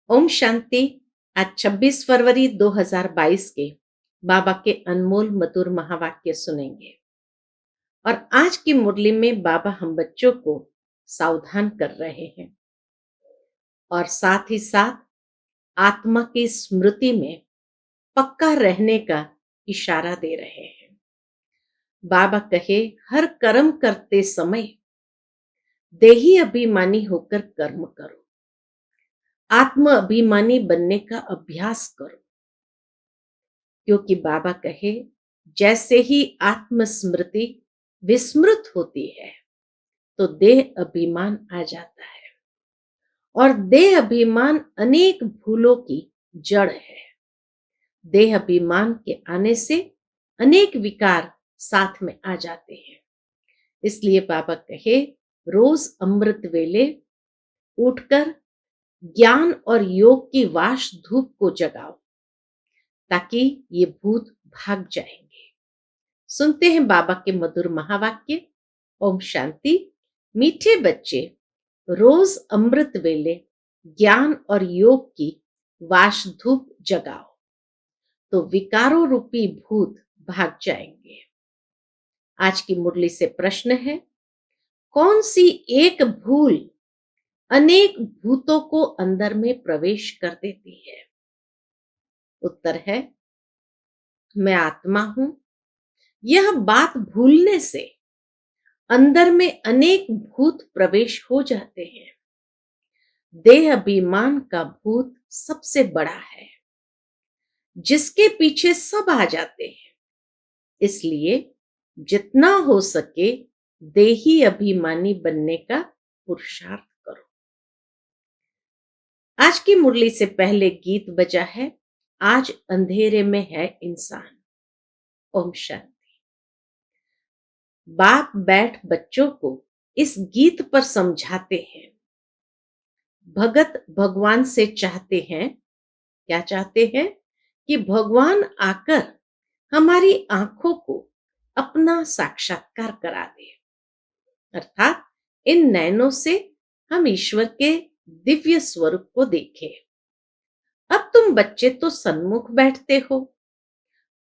ओम शांति। आज 26 फरवरी 2022 के बाबा के अनमोल मधुर महावाक्य सुनेंगे। और आज की मुरली में बाबा हम बच्चों को सावधान कर रहे हैं और साथ ही साथ आत्मा की स्मृति में पक्का रहने का इशारा दे रहे हैं। बाबा कहे, हर कर्म करते समय देही अभिमानी होकर कर्म करो, आत्म अभिमानी बनने का अभ्यास करो। क्योंकि बाबा कहे, जैसे ही आत्मस्मृति विस्मृत होती है तो देह अभिमान आ जाता है और देह अभिमान अनेक भूलों की जड़ है। देह अभिमान के आने से अनेक विकार साथ में आ जाते हैं। इसलिए बाबा कहे, रोज अमृत वेले उठकर ज्ञान और योग की वाश धूप को जगाओ ताकि ये भूत भाग जाएंगे। सुनते हैं बाबा के मधुर महावाक्य। ओम शांति। मीठे बच्चे, रोज अमृत वेले ज्ञान और योग की वाश धूप जगाओ तो विकारों रूपी भूत भाग जाएंगे। आज की मुरली से प्रश्न है, कौन सी एक भूल अनेक भूतों को अंदर में प्रवेश कर देती है? उत्तर है, मैं आत्मा हूं। यह बात भूलने से अंदर में अनेक भूत प्रवेश हो जाते हैं। देह अभिमान का भूत सबसे बड़ा है, जिसके पीछे सब आ जाते हैं। इसलिए जितना हो सके देही अभिमानी बनने का पुरुषार्थ करो। आज की मुरली से पहले गीत बजा है, आज अंधेरे में है इंसान। ओम शांति। बाप बैठ बच्चों को इस गीत पर समझाते हैं। भगत भगवान से चाहते हैं, क्या चाहते हैं? कि भगवान आकर हमारी आंखों को अपना साक्षात्कार करा दे, अर्थात इन नैनों से हम ईश्वर के दिव्य स्वरूप को देखें। अब तुम बच्चे तो सन्मुख बैठते हो,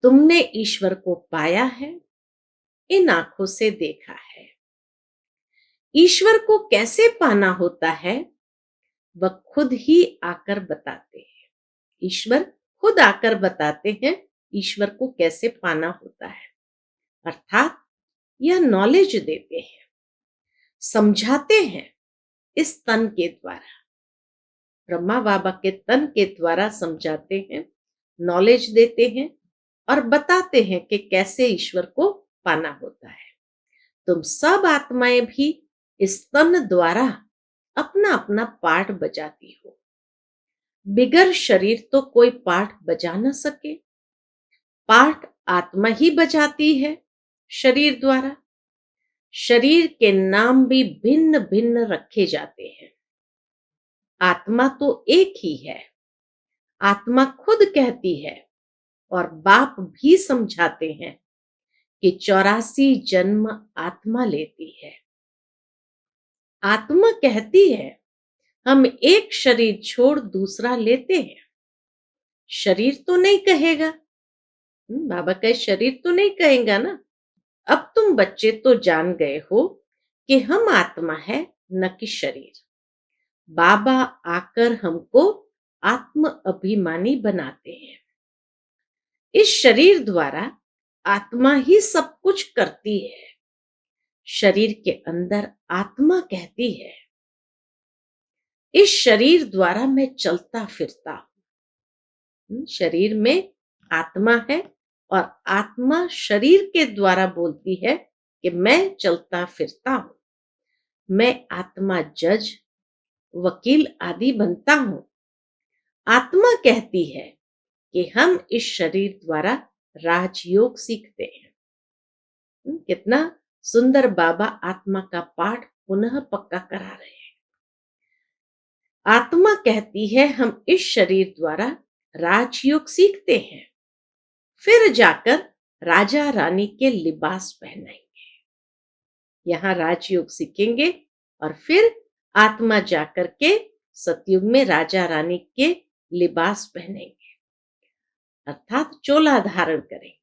तुमने ईश्वर को पाया है, इन आंखों से देखा है। ईश्वर को कैसे पाना होता है वह खुद ही आकर बताते हैं। ईश्वर खुद आकर बताते हैं ईश्वर को कैसे पाना होता है, अर्थात यह नॉलेज देते हैं, समझाते हैं इस तन के द्वारा। ब्रह्मा बाबा के तन के द्वारा समझाते हैं, नॉलेज देते हैं और बताते हैं कि कैसे ईश्वर को पाना होता है। तुम सब आत्माएं भी इस तन द्वारा अपना अपना पाठ बजाती हो। बिगर शरीर तो कोई पाठ बजा न सके। पाठ आत्मा ही बजाती है शरीर द्वारा। शरीर के नाम भी भिन्न भिन्न रखे जाते हैं, आत्मा तो एक ही है। आत्मा खुद कहती है और बाप भी समझाते हैं कि 84 जन्म आत्मा लेती है। आत्मा कहती है हम एक शरीर छोड़ दूसरा लेते हैं। शरीर तो नहीं कहेगा, बाबा कहे शरीर तो नहीं कहेगा ना। अब तुम बच्चे तो जान गए हो कि हम आत्मा है न कि शरीर। बाबा आकर हमको आत्म अभिमानी बनाते हैं। इस शरीर द्वारा आत्मा ही सब कुछ करती है। शरीर के अंदर आत्मा कहती है, इस शरीर द्वारा मैं चलता फिरता हूं। शरीर में आत्मा है और आत्मा शरीर के द्वारा बोलती है कि मैं चलता फिरता हूं। मैं आत्मा जज, वकील आदि बनता हूं। आत्मा कहती है कि हम इस शरीर द्वारा राजयोग सीखते हैं। कितना सुंदर बाबा आत्मा का पाठ पुनः पक्का करा रहे हैं। आत्मा कहती है हम इस शरीर द्वारा राजयोग सीखते हैं, फिर जाकर राजा रानी के लिबास पहनाएंगे। यहां राजयोग सीखेंगे और फिर आत्मा जाकर के सतयुग में राजा रानी के लिबास पहनेंगे, अर्थात चोला धारण करेंगे।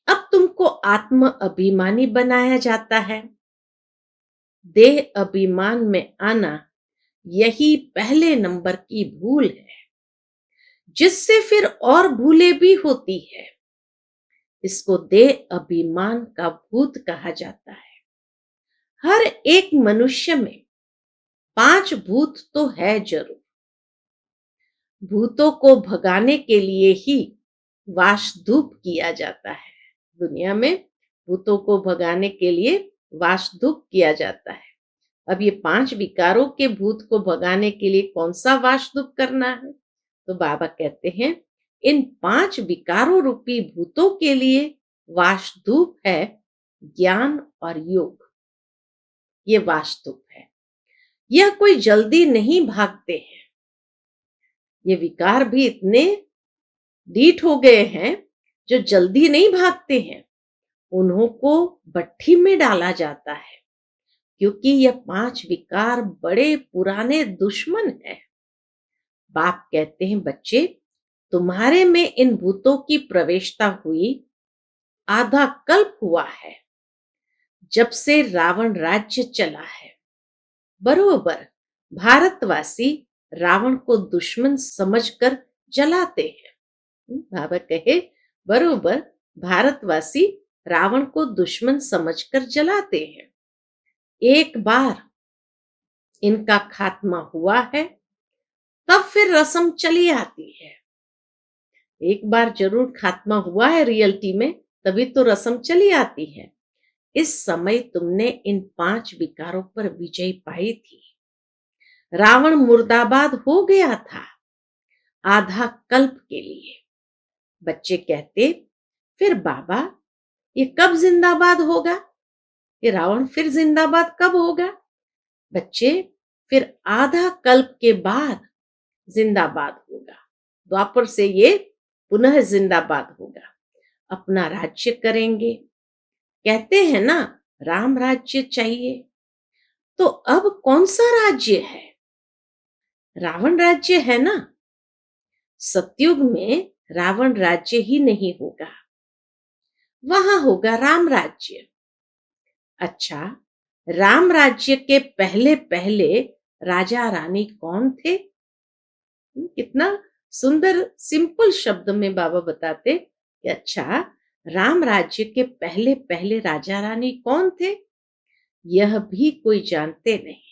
अब तुमको आत्म अभिमानी बनाया जाता है। देह अभिमान में आना यही पहले नंबर की भूल है, जिससे फिर और भूलें भी होती है। इसको देह अभिमान का भूत कहा जाता है। हर एक मनुष्य में 5 भूत तो है जरूर। भूतों को भगाने के लिए ही वाशधूप किया जाता है। दुनिया में भूतों को भगाने के लिए वाशधूप किया जाता है। अब ये 5 विकारों के भूत को भगाने के लिए कौन सा वाशधूप करना है? तो बाबा कहते हैं इन 5 विकारों रूपी भूतों के लिए वाशधूप है ज्ञान और योग। ये वाशधूप है। यह कोई जल्दी नहीं भागते हैं। ये विकार भी इतने डीठ हो गए हैं जो जल्दी नहीं भागते हैं। उन्हों को भट्ठी में डाला जाता है, क्योंकि यह 5 विकार बड़े पुराने दुश्मन हैं। बाप कहते हैं बच्चे, तुम्हारे में इन भूतों की प्रवेशता हुई आधा कल्प हुआ है, जब से रावण राज्य चला है। बरोबर भारतवासी रावण को दुश्मन समझकर जलाते हैं। बाबा कहे बरोबर भारतवासी रावण को दुश्मन समझकर जलाते हैं। एक बार इनका खात्मा हुआ है, तब फिर रस्म चली आती है। एक बार जरूर खात्मा हुआ है रियलिटी में, तभी तो रस्म चली आती है। इस समय तुमने इन 5 विकारों पर विजय पाई थी। रावण मुर्दाबाद हो गया था आधा कल्प के लिए। बच्चे कहते, फिर बाबा ये कब जिंदाबाद होगा? ये रावण फिर जिंदाबाद कब होगा? बच्चे, फिर आधा कल्प के बाद जिंदाबाद होगा। द्वापर से ये पुनः जिंदाबाद होगा। अपना राज्य करेंगे। कहते हैं ना राम राज्य चाहिए, तो अब कौन सा राज्य है? रावण राज्य है ना। सतयुग में रावण राज्य ही नहीं होगा, वहां होगा राम राज्य। अच्छा, राम राज्य के पहले पहले राजा रानी कौन थे? कितना सुंदर सिंपल शब्द में बाबा बताते कि अच्छा, राम राज्य के पहले पहले राजा रानी कौन थे? यह भी कोई जानते नहीं।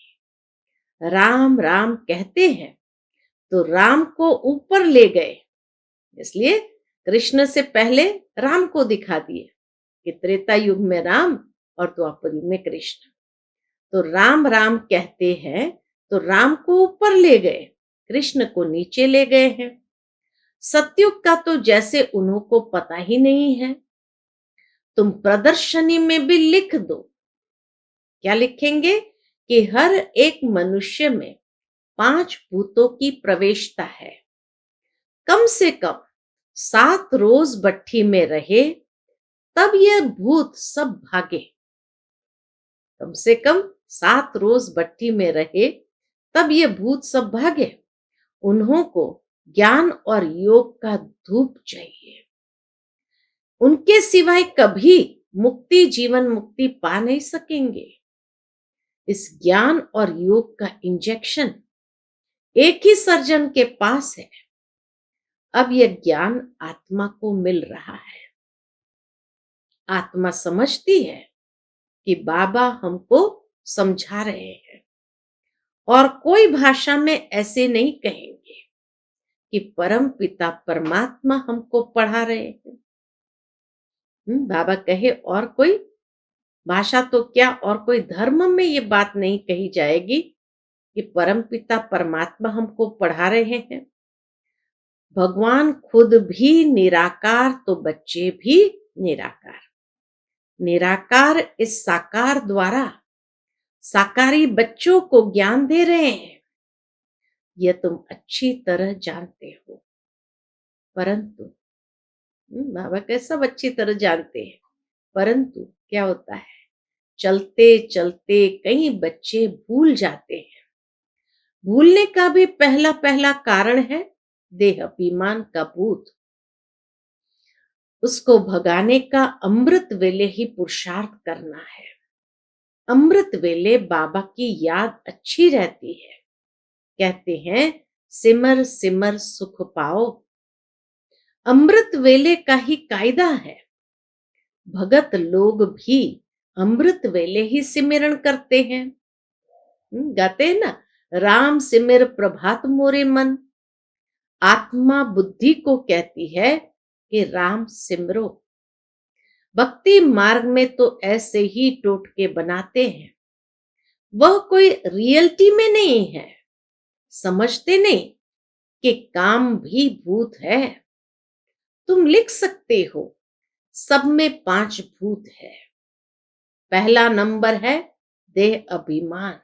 राम राम कहते हैं तो राम को ऊपर ले गए, इसलिए कृष्ण से पहले राम को दिखा दिए कि त्रेता युग में राम और द्वापर युग में कृष्ण। तो राम राम कहते हैं तो राम को ऊपर ले गए, कृष्ण को नीचे ले गए हैं। सतयुग का तो जैसे उन्हों को पता ही नहीं है। तुम प्रदर्शनी में भी लिख दो। क्या लिखेंगे? कि हर एक मनुष्य में 5 भूतों की प्रवेशता है। कम से कम 7 रोज भट्ठी में रहे, तब यह भूत सब भागे। कम से कम 7 रोज भट्ठी में रहे, तब ये भूत सब भागे। उन्हों को ज्ञान और योग का धूप चाहिए। उनके सिवाय कभी मुक्ति जीवन मुक्ति पा नहीं सकेंगे। इस ज्ञान और योग का इंजेक्शन एक ही सर्जन के पास है। अब यह ज्ञान आत्मा को मिल रहा है। आत्मा समझती है कि बाबा हमको समझा रहे हैं, और कोई भाषा में ऐसे नहीं कहेंगे कि परम पिता परमात्मा हमको पढ़ा रहे हैं। बाबा कहे और कोई भाषा तो क्या, और कोई धर्म में ये बात नहीं कही जाएगी कि परम पिता परमात्मा हमको पढ़ा रहे हैं। भगवान खुद भी निराकार, तो बच्चे भी निराकार। निराकार इस साकार द्वारा साकारी बच्चों को ज्ञान दे रहे हैं। यह तुम अच्छी तरह जानते हो, परंतु बाबा के सब अच्छी तरह जानते हैं, परंतु क्या होता है, चलते चलते कई बच्चे भूल जाते हैं। भूलने का भी पहला पहला कारण है देहाभिमान का भूत। उसको भगाने का अमृत वेले ही पुरुषार्थ करना है। अमृत वेले बाबा की याद अच्छी रहती है। कहते हैं सिमर सिमर सुख पाओ। अमृत वेले का ही कायदा है। भगत लोग भी अमृत वेले ही सिमरण करते हैं। गाते हैं ना, राम सिमर प्रभात मोरे मन। आत्मा बुद्धि को कहती है कि राम सिमरो। भक्ति मार्ग में तो ऐसे ही टोटके बनाते हैं। वह कोई रियलिटी में नहीं है। समझते नहीं कि काम भी भूत है। तुम लिख सकते हो सब में 5 भूत है। पहला नंबर है देह अभिमान,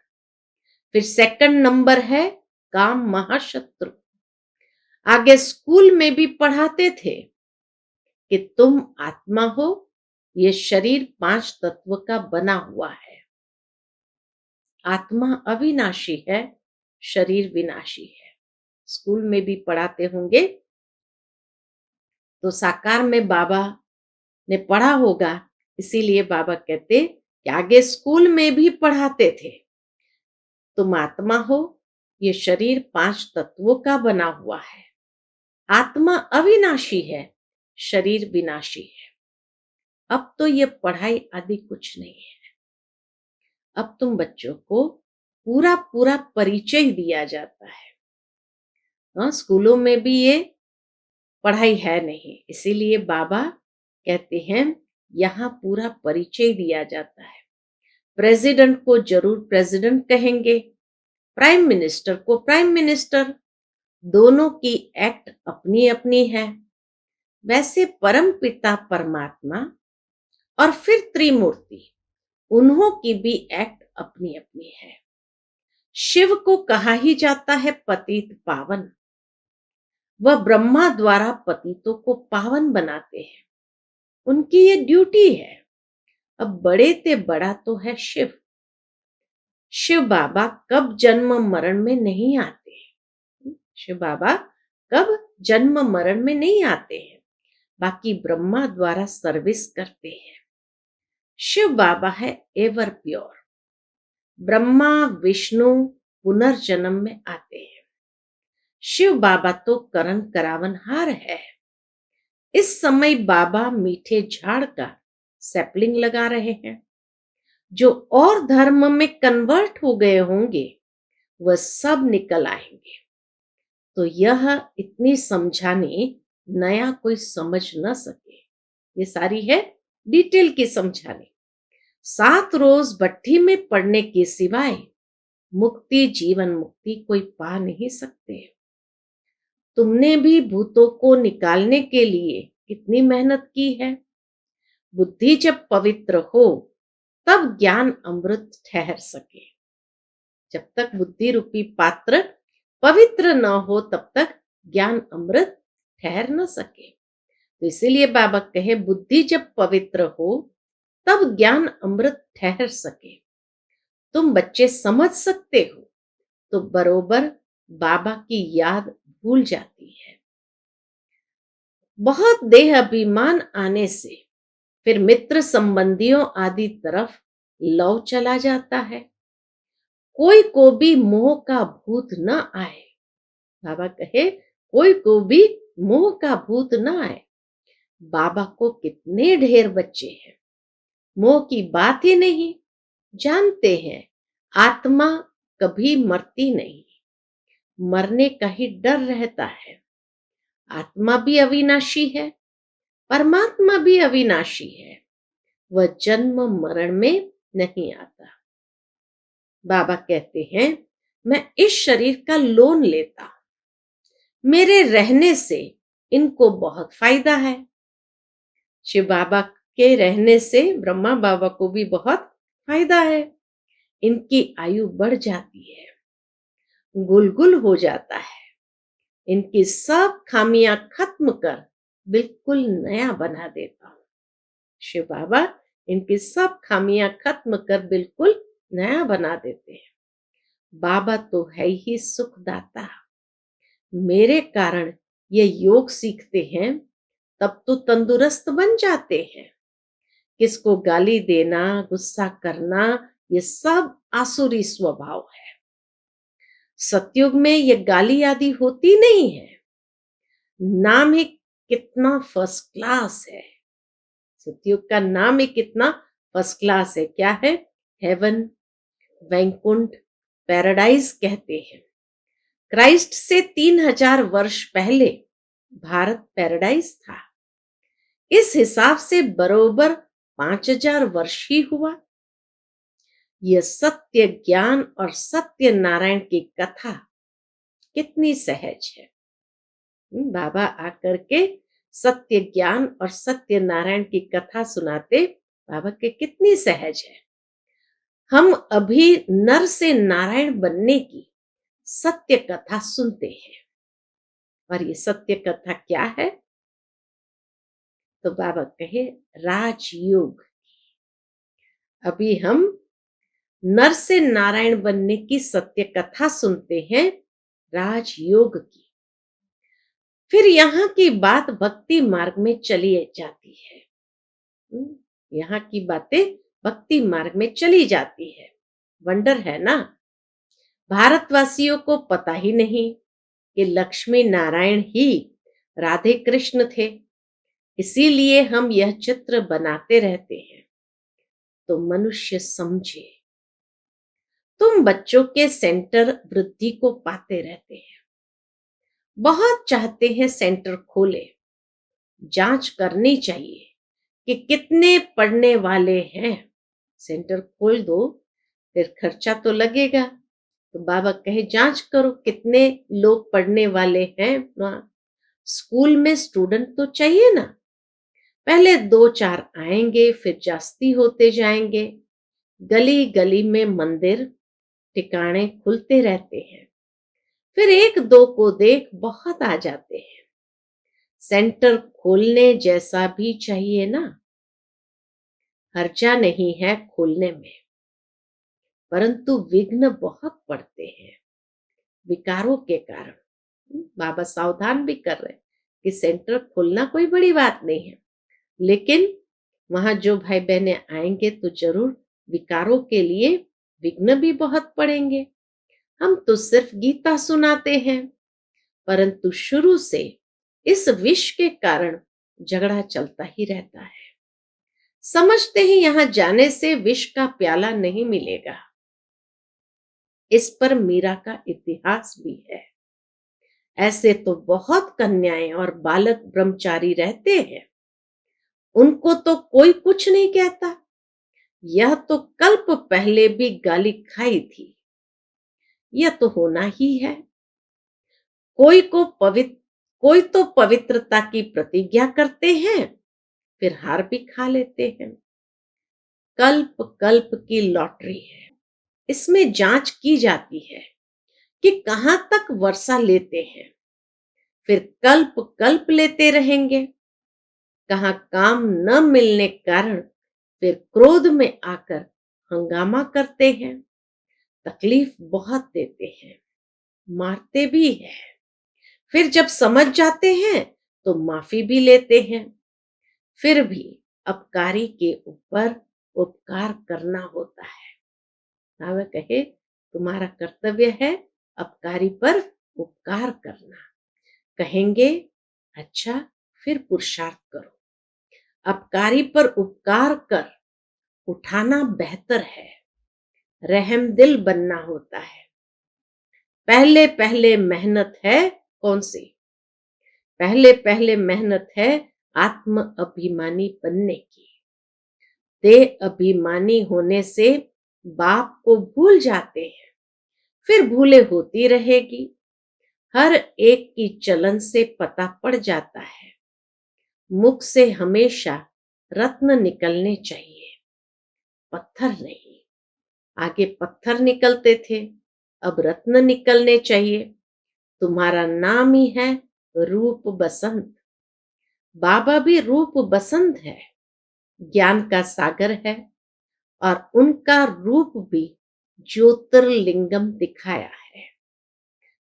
फिर सेकंड नंबर है काम महाशत्रु। आगे स्कूल में भी पढ़ाते थे कि तुम आत्मा हो, ये शरीर 5 तत्व का बना हुआ है। आत्मा अविनाशी है, शरीर विनाशी है। स्कूल में भी पढ़ाते होंगे तो साकार में बाबा ने पढ़ा होगा, इसीलिए बाबा कहते कि आगे स्कूल में भी पढ़ाते थे, तुम आत्मा हो, ये शरीर 5 तत्वों का बना हुआ है। आत्मा अविनाशी है, शरीर विनाशी है। अब तो ये पढ़ाई आदि कुछ नहीं है। अब तुम बच्चों को पूरा पूरा परिचय दिया जाता है। हाँ, स्कूलों में भी ये पढ़ाई है नहीं, इसीलिए बाबा कहते हैं यहाँ पूरा परिचय दिया जाता है। प्रेसिडेंट को जरूर प्रेसिडेंट कहेंगे, प्राइम मिनिस्टर को प्राइम मिनिस्टर। दोनों की एक्ट अपनी अपनी है। वैसे परम पिता परमात्मा और फिर त्रिमूर्ति, उन्हों की भी एक्ट अपनी अपनी है। शिव को कहा ही जाता है पतित पावन। वह ब्रह्मा द्वारा पतितों को पावन बनाते हैं। उनकी ये ड्यूटी है। अब बड़े ते बड़ा तो है शिव। शिव बाबा कब जन्म मरण में नहीं आते। शिव बाबा कब जन्म मरण में नहीं आते हैं, बाकी ब्रह्मा द्वारा सर्विस करते हैं। शिव बाबा है एवर प्योर। ब्रह्मा विष्णु पुनर्जन्म में आते हैं। शिव बाबा तो करण करावनहार है। इस समय बाबा मीठे झाड़ का सैपलिंग लगा रहे हैं। जो और धर्म में कन्वर्ट हो गए होंगे वह सब निकल आएंगे। तो यह इतनी समझाने नया कोई समझ न सके। ये सारी है डिटेल की समझाने। 7 रोज भट्ठी में पड़ने के सिवाय मुक्ति जीवन मुक्ति कोई पा नहीं सकते। तुमने भी भूतों को निकालने के लिए कितनी मेहनत की है। बुद्धि जब पवित्र हो तब ज्ञान अमृत ठहर सके। जब तक बुद्धि रूपी पात्र पवित्र न हो तब तक ज्ञान अमृत ठहर न सके। तो इसीलिए बाबा कहे बुद्धि जब पवित्र हो तब ज्ञान अमृत ठहर सके। तुम बच्चे समझ सकते हो तो बरोबर बाबा की याद भूल जाती है। बहुत देह अभिमान आने से फिर मित्र संबंधियों आदि तरफ लव चला जाता है। कोई को भी मोह का भूत न आए। बाबा कहे कोई को भी मोह का भूत न आए। बाबा को कितने ढेर बच्चे हैं, मोह की बात ही नहीं। जानते हैं आत्मा कभी मरती नहीं, मरने का ही डर रहता है। आत्मा भी अविनाशी है, परमात्मा भी अविनाशी है। वह जन्म मरण में नहीं आता। बाबा कहते हैं मैं इस शरीर का लोन लेता हूं। मेरे रहने से इनको बहुत फायदा है। शिव बाबा के रहने से ब्रह्मा बाबा को भी बहुत फायदा है। इनकी आयु बढ़ जाती है, गुलगुल हो जाता है। इनकी सब खामियां खत्म कर बिल्कुल नया बना देता हूं। शिव बाबा इनकी सब खामियां खत्म कर बिल्कुल नया बना देते हैं। बाबा तो है ही सुखदाता। मेरे कारण ये योग सीखते हैं, तब तो तंदुरुस्त बन जाते हैं। किसको गाली देना, गुस्सा करना, ये सब आसुरी स्वभाव है। सतयुग में ये गाली आदि होती नहीं है। नाम ही कितना फर्स्ट क्लास है। सतयुग का नाम ही कितना फर्स्ट क्लास है। क्या है? हेवन, वैकुंठ, पैराडाइज कहते हैं। क्राइस्ट से 3000 वर्ष पहले भारत पैराडाइज था। इस हिसाब से बरोबर 5000 वर्ष ही हुआ। यह सत्य ज्ञान और सत्य नारायण की कथा कितनी सहज है। बाबा आकर के सत्य ज्ञान और सत्य नारायण की कथा सुनाते, बाबा के कितनी सहज है। हम अभी नर से नारायण बनने की सत्य कथा सुनते हैं। और ये सत्य कथा क्या है? तो बाबा कहे राजयोग। अभी हम नर से नारायण बनने की सत्य कथा सुनते हैं, राजयोग की। फिर यहाँ की बात भक्ति मार्ग में चली जाती है। यहाँ की बातें भक्ति मार्ग में चली जाती है। वंडर है ना। भारतवासियों को पता ही नहीं कि लक्ष्मी नारायण ही राधे कृष्ण थे। इसीलिए हम यह चित्र बनाते रहते हैं। तो मनुष्य समझे। तुम बच्चों के सेंटर वृद्धि को पाते रहते हैं, बहुत चाहते हैं सेंटर खोले। जांच करनी चाहिए कि कितने पढ़ने वाले हैं। सेंटर खोल दो, फिर खर्चा तो लगेगा। तो बाबा कहे जांच करो कितने लोग पढ़ने वाले हैं। स्कूल में स्टूडेंट तो चाहिए ना। पहले 2-4 आएंगे, फिर जास्ती होते जाएंगे। गली गली में मंदिर ठिकाने खुलते रहते हैं। फिर 1-2 को देख बहुत आ जाते हैं। सेंटर खोलने जैसा भी चाहिए ना। खर्चा नहीं है खोलने में, परंतु विघ्न बहुत पड़ते हैं विकारों के कारण। बाबा सावधान भी कर रहे हैं कि सेंटर खोलना कोई बड़ी बात नहीं है, लेकिन वहां जो भाई बहने आएंगे तो जरूर विकारों के लिए विघ्न भी बहुत पड़ेंगे। हम तो सिर्फ गीता सुनाते हैं, परंतु शुरू से इस विष के कारण झगड़ा चलता ही रहता है। समझते ही यहां जाने से विष का प्याला नहीं मिलेगा। इस पर मीरा का इतिहास भी है। ऐसे तो बहुत कन्याएं और बालक ब्रह्मचारी रहते हैं, उनको तो कोई कुछ नहीं कहता। यह तो कल्प पहले भी गाली खाई थी। यह तो होना ही है। कोई तो पवित्रता की प्रतिज्ञा करते हैं, फिर हार भी खा लेते हैं। कल्प कल्प की लॉटरी है। इसमें जांच की जाती है कि कहां तक वर्षा लेते हैं, फिर कल्प कल्प लेते रहेंगे। कहां काम न मिलने कारण फिर क्रोध में आकर हंगामा करते हैं। तकलीफ बहुत देते हैं, मारते भी हैं। फिर जब समझ जाते हैं तो माफी भी लेते हैं। फिर भी अपकारी के ऊपर उपकार करना होता है। वह कहे तुम्हारा कर्तव्य है अपकारी पर उपकार करना। कहेंगे अच्छा, फिर पुरुषार्थ करो। अपकारी पर उपकार कर उठाना बेहतर है। रहम दिल बनना होता है। पहले पहले मेहनत है कौन सी? पहले पहले मेहनत है आत्म अभिमानी बनने की। देह अभिमानी होने से बाप को भूल जाते हैं, फिर भूले होती रहेगी। हर एक की चलन से पता पड़ जाता है। मुख से हमेशा रत्न निकलने चाहिए, पत्थर नहीं। आगे पत्थर निकलते थे, अब रत्न निकलने चाहिए। तुम्हारा नाम ही है रूप बसंत। बाबा भी रूप बसंत है, ज्ञान का सागर है। और उनका रूप भी ज्योतिर्लिंगम दिखाया है,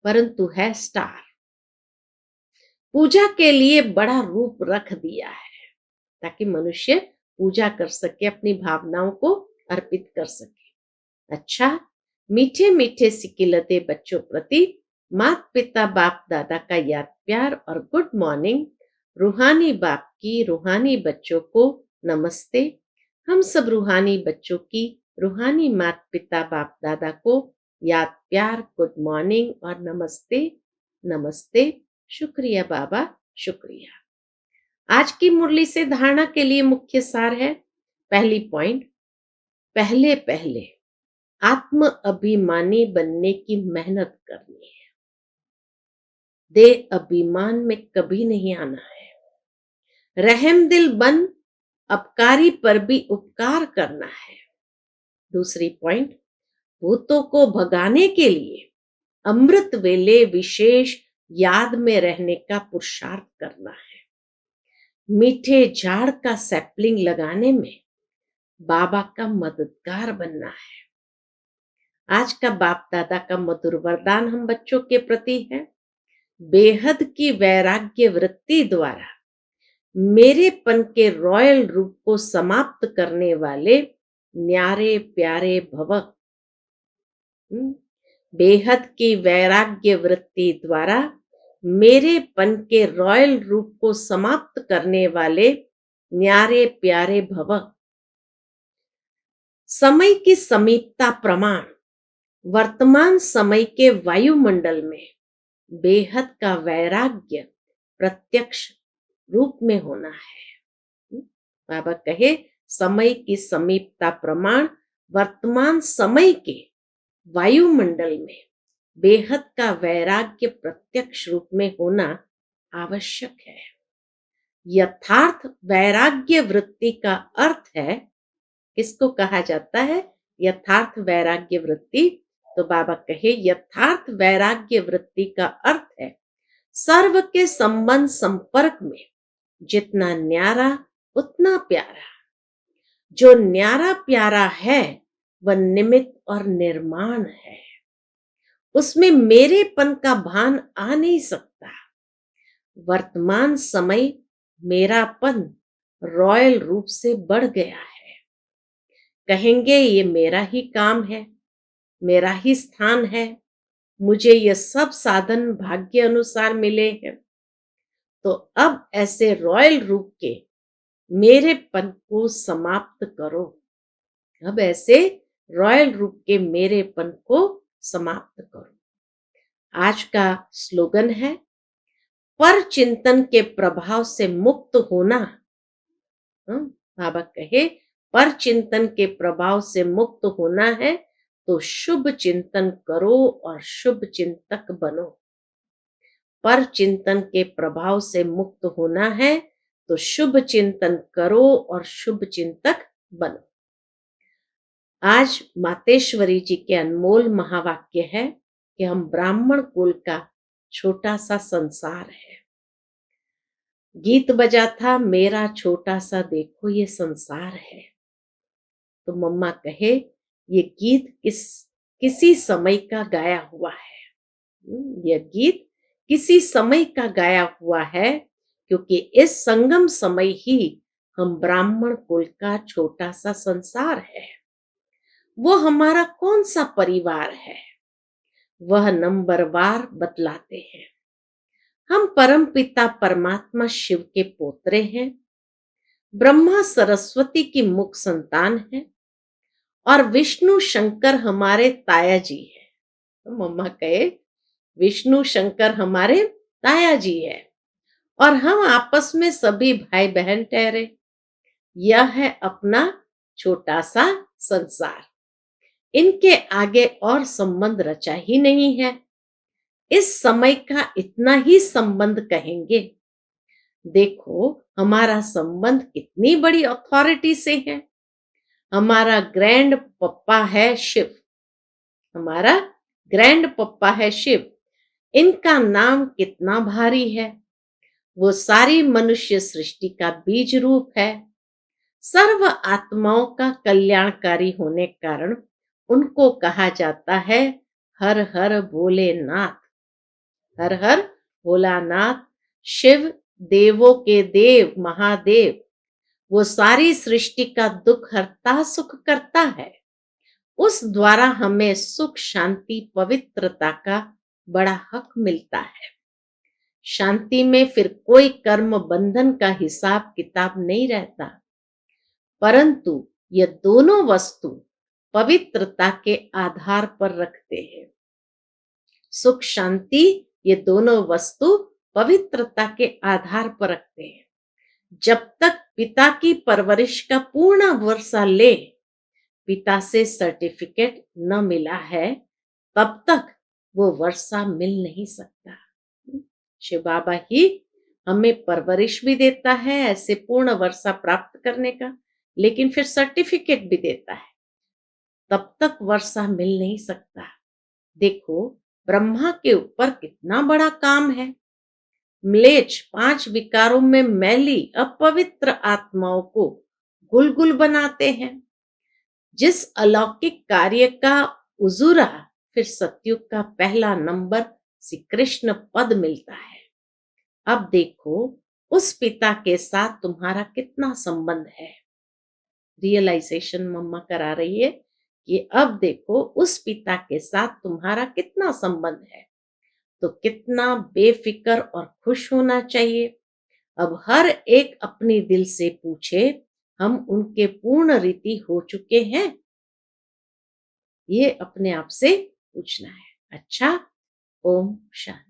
परंतु है स्टार। पूजा के लिए बड़ा रूप रख दिया है ताकि मनुष्य पूजा कर सके, अपनी भावनाओं को अर्पित कर सके। अच्छा, मीठे मीठे सिकिलते बच्चों प्रति माता पिता बाप दादा का याद प्यार और गुड मॉर्निंग। रूहानी बाप की रूहानी बच्चों को नमस्ते। हम सब रूहानी बच्चों की रूहानी माता पिता बाप दादा को याद प्यार, गुड मॉर्निंग और नमस्ते। नमस्ते। शुक्रिया बाबा, शुक्रिया। आज की मुरली से धारणा के लिए मुख्य सार है। पहली पॉइंट, पहले पहले आत्म अभिमानी बनने की मेहनत करनी है। देह अभिमान में कभी नहीं आना है। रहम दिल बन अपकारी पर भी उपकार करना है। दूसरी पॉइंट, भूतों को भगाने के लिए अमृत वेले विशेष याद में रहने का पुरुषार्थ करना है। मीठे झाड़ का सैपलिंग लगाने में बाबा का मददगार बनना है। आज का बाप दादा का मधुर वरदान हम बच्चों के प्रति है। बेहद की वैराग्य वृत्ति द्वारा मेरेपन के रॉयल रूप को समाप्त करने वाले न्यारे प्यारे भव। बेहद की वैराग्य वृत्ति द्वारा मेरेपन के रॉयल रूप को समाप्त करने वाले न्यारे प्यारे भव। समय की समीपता प्रमाण वर्तमान समय के वायुमंडल में बेहद का वैराग्य प्रत्यक्ष रूप में होना है। बाबा कहे, समय की समीपता प्रमाण वर्तमान समय के वायुमंडल में बेहद का वैराग्य प्रत्यक्ष रूप में होना आवश्यक है। यथार्थ वैराग्य वृत्ति का अर्थ है, किसको कहा जाता है यथार्थ वैराग्य वृत्ति? तो बाबा कहे, यथार्थ वैराग्य वृत्ति का अर्थ है सर्व के संबंध संपर्क में जितना न्यारा उतना प्यारा। जो न्यारा प्यारा है वह निमित्त और निर्माण है, उसमें मेरेपन का भान आ नहीं सकता। वर्तमान समय मेरापन रॉयल रूप से बढ़ गया है। कहेंगे ये मेरा ही काम है, मेरा ही स्थान है, मुझे ये सब साधन भाग्य अनुसार मिले हैं। तो अब ऐसे रॉयल रूप के मेरेपन को समाप्त करो। अब ऐसे रॉयल रूप के मेरेपन को समाप्त करो। आज का स्लोगन है, पर चिंतन के प्रभाव से मुक्त होना। बाबा कहे, पर चिंतन के प्रभाव से मुक्त होना है तो शुभ चिंतन करो और शुभ चिंतक बनो। पर चिंतन के प्रभाव से मुक्त होना है तो शुभ चिंतन करो और शुभ चिंतक बनो। आज मातेश्वरी जी के अनमोल महावाक्य है कि हम ब्राह्मण कुल का छोटा सा संसार है। गीत बजा था, मेरा छोटा सा देखो ये संसार है। तो मम्मा कहे, ये गीत किसी समय का गाया हुआ है। यह गीत किसी समय का गाया हुआ है, क्योंकि इस संगम समय ही हम ब्राह्मण कुल का छोटा सा संसार है। वो हमारा कौन सा परिवार है, वह नंबरवार बतलाते हैं। हम परम पिता परमात्मा शिव के पोतरे हैं, ब्रह्मा सरस्वती की मुख संतान है और विष्णु शंकर हमारे ताया जी है। तो मम्मा कहे, विष्णु शंकर हमारे ताया जी है और हम आपस में सभी भाई बहन ठहरे। यह है अपना छोटा सा संसार। इनके आगे और संबंध रचा ही नहीं है। इस समय का इतना ही संबंध कहेंगे। देखो हमारा संबंध कितनी बड़ी अथॉरिटी से है। हमारा ग्रैंड पप्पा है शिव, हमारा ग्रैंड पप्पा है शिव। इनका नाम कितना भारी है। वो सारी मनुष्य सृष्टि का बीज रूप है। सर्व आत्माओं का कल्याणकारी होने कारण उनको कहा जाता है हर हर भोलेनाथ। हर हर भोलानाथ शिव, देवों के देव महादेव, वो सारी सृष्टि का दुख हरता सुख करता है। उस द्वारा हमें सुख शांति पवित्रता का बड़ा हक मिलता है। शांति में फिर कोई कर्म बंधन का हिसाब किताब नहीं रहता, परंतु ये दोनों वस्तु पवित्रता के आधार पर रखते हैं। सुख शांति ये दोनों वस्तु पवित्रता के आधार पर रखते हैं। जब तक पिता की परवरिश का पूर्ण वर्षा ले, पिता से सर्टिफिकेट न मिला है, तब तक वो वर्षा मिल नहीं सकता। शिव बाबा ही हमें परवरिश भी देता है ऐसे पूर्ण वर्षा प्राप्त करने का, लेकिन फिर सर्टिफिकेट भी देता है, तब तक वर्षा मिल नहीं सकता। देखो ब्रह्मा के ऊपर कितना बड़ा काम है। म्लेच्छ 5 विकारों में मैली अपवित्र आत्माओं को गुलगुल बनाते हैं। जिस अलौकिक कार्य का उजूरा फिर सतयुग का पहला नंबर श्री कृष्ण पद मिलता है। अब देखो उस पिता के साथ तुम्हारा कितना संबंध है। रियलाइजेशन मम्मा करा रही है कि अब देखो उस पिता के साथ तुम्हारा कितना संबंध है, तो कितना बेफिक्र और खुश होना चाहिए। अब हर एक अपनी दिल से पूछे, हम उनके पूर्ण रीति हो चुके हैं? ये अपने आप से पूछना है। अच्छा, ओम शांति।